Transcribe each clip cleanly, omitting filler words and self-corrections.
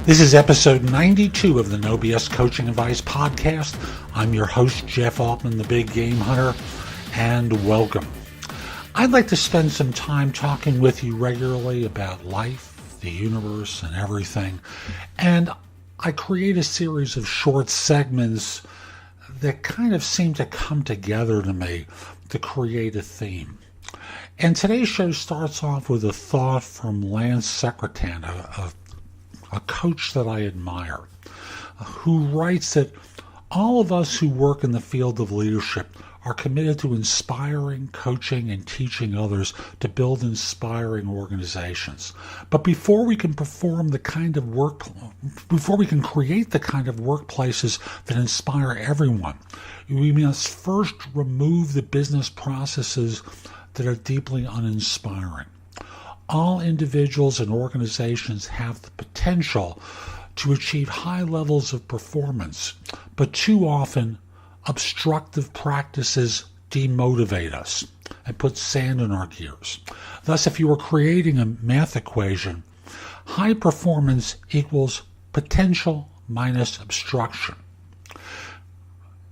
This is episode 92 of the No BS Coaching Advice Podcast. I'm your host, Jeff Altman, the Big Game Hunter, and welcome. I'd like to spend some time talking with you regularly about life, the universe, and everything. And I create a series of short segments that kind of seem to come together to me to create a theme. And today's show starts off with a thought from Lance Secretan, a coach that I admire, who writes that all of us who work in the field of leadership are committed to inspiring, coaching, and teaching others to build inspiring organizations. But before we can create the kind of workplaces that inspire everyone, we must first remove the business processes that are deeply uninspiring. All individuals and organizations have the potential to achieve high levels of performance, but too often obstructive practices demotivate us and put sand in our gears. Thus, if you were creating a math equation, high performance equals potential minus obstruction.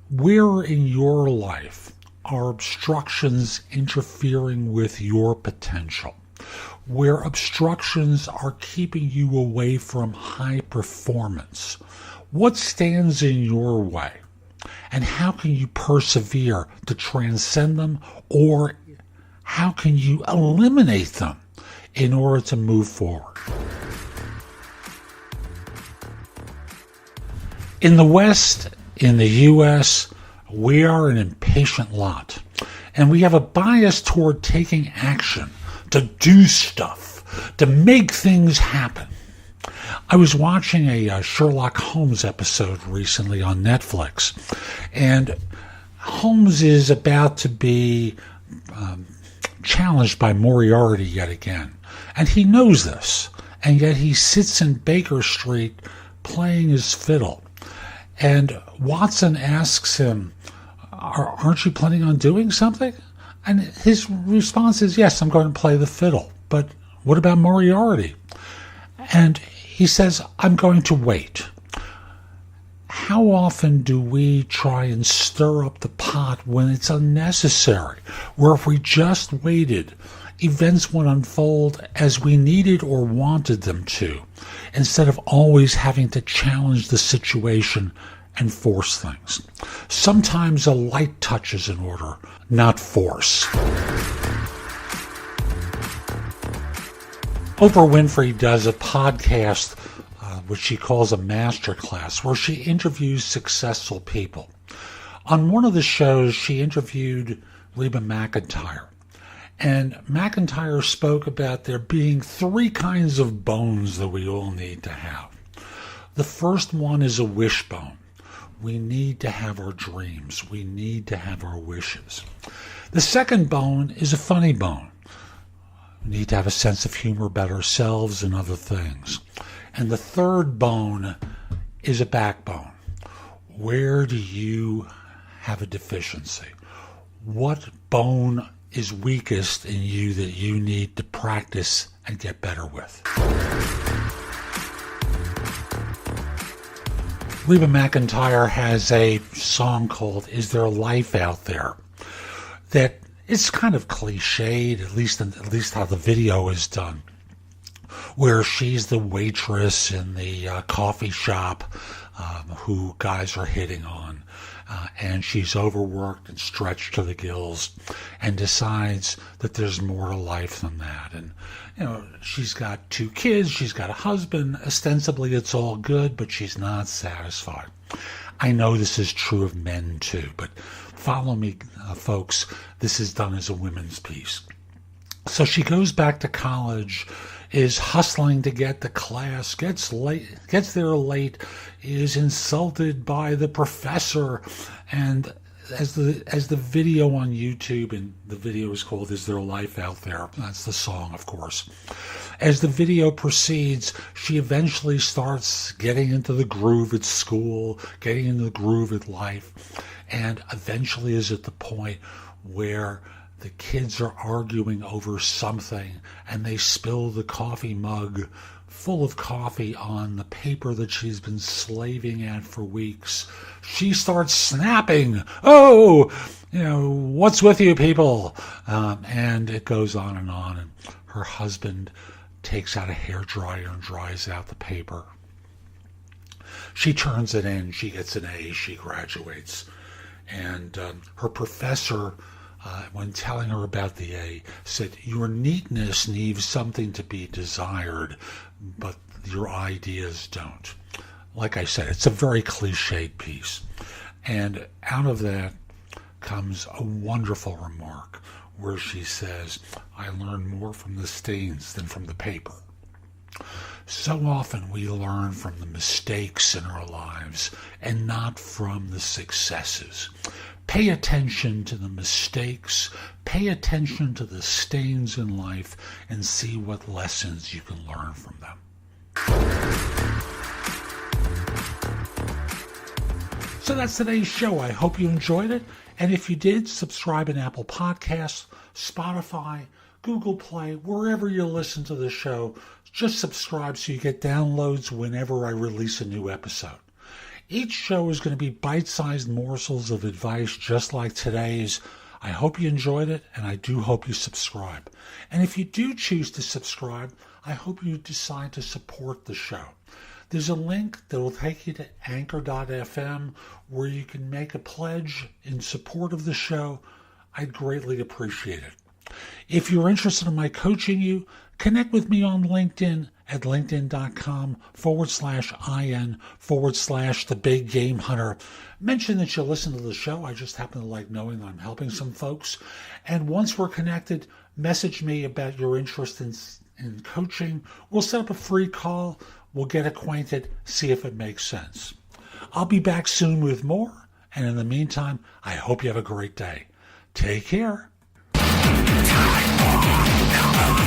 Where in your life are obstructions interfering with your potential? Where obstructions are keeping you away from high performance? What stands in your way? And how can you persevere to transcend them, or how can you eliminate them in order to move forward? In the West, in the U.S., we are an impatient lot, and we have a bias toward taking action, to do stuff, to make things happen. I was watching a Sherlock Holmes episode recently on Netflix, and Holmes is about to be challenged by Moriarty yet again. And he knows this, and yet he sits in Baker Street playing his fiddle. And Watson asks him, aren't you planning on doing something? And his response is, yes, I'm going to play the fiddle. But what about Moriarty? And he says, I'm going to wait. How often do we try and stir up the pot when it's unnecessary? Where if we just waited, events would unfold as we needed or wanted them to, instead of always having to challenge the situation and force things. Sometimes a light touch is in order, not force. Oprah Winfrey does a podcast which she calls a masterclass, where she interviews successful people. On one of the shows, she interviewed Reba McEntire. And McEntire spoke about there being three kinds of bones that we all need to have. The first one is a wishbone. We need to have our dreams. We need to have our wishes. The second bone is a funny bone. We need to have a sense of humor about ourselves and other things. And the third bone is a backbone. Where do you have a deficiency? What bone is weakest in you that you need to practice and get better with? Reba McEntire has a song called Is There a Life Out There? That it's kind of cliched, at least how the video is done, where she's the waitress in the coffee shop who guys are hitting on, and she's overworked and stretched to the gills and decides that there's more to life than that. And she's got 2 kids, she's got a husband. Ostensibly it's all good, but she's not satisfied. I know this is true of men too, but follow me, folks. This is done as a women's piece. So she goes back to college, is hustling to get to class, gets there late, is insulted by the professor, and as the video on YouTube, and the video is called Is There a Life Out There? That's the song, of course. As the video proceeds, she eventually starts getting into the groove at school, getting into the groove at life, and eventually is at the point where the kids are arguing over something, and they spill the coffee mug full of coffee on the paper that she's been slaving at for weeks. She starts snapping. Oh, what's with you people? And it goes on. And her husband takes out a hairdryer and dries out the paper. She turns it in. She gets an A. She graduates. And her professor, when telling her about the A, said, your neatness leaves something to be desired, but your ideas don't. Like I said, it's a very cliched piece. And out of that comes a wonderful remark where she says, I learn more from the stains than from the paper. So often we learn from the mistakes in our lives and not from the successes. Pay attention to the mistakes, pay attention to the stains in life, and see what lessons you can learn from them. So that's today's show. I hope you enjoyed it. And if you did, subscribe in Apple Podcasts, Spotify, Google Play, wherever you listen to the show. Just subscribe so you get downloads whenever I release a new episode. Each show is going to be bite-sized morsels of advice just like today's. I hope you enjoyed it, and I do hope you subscribe. And if you do choose to subscribe, I hope you decide to support the show. There's a link that will take you to anchor.fm where you can make a pledge in support of the show. I'd greatly appreciate it. If you're interested in my coaching you, connect with me on LinkedIn at linkedin.com/IN/The Big Game Hunter. Mention that you listen to the show. I just happen to like knowing that I'm helping some folks. And once we're connected, message me about your interest in coaching. We'll set up a free call. We'll get acquainted, see if it makes sense. I'll be back soon with more. And in the meantime, I hope you have a great day. Take care. Time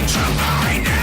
for the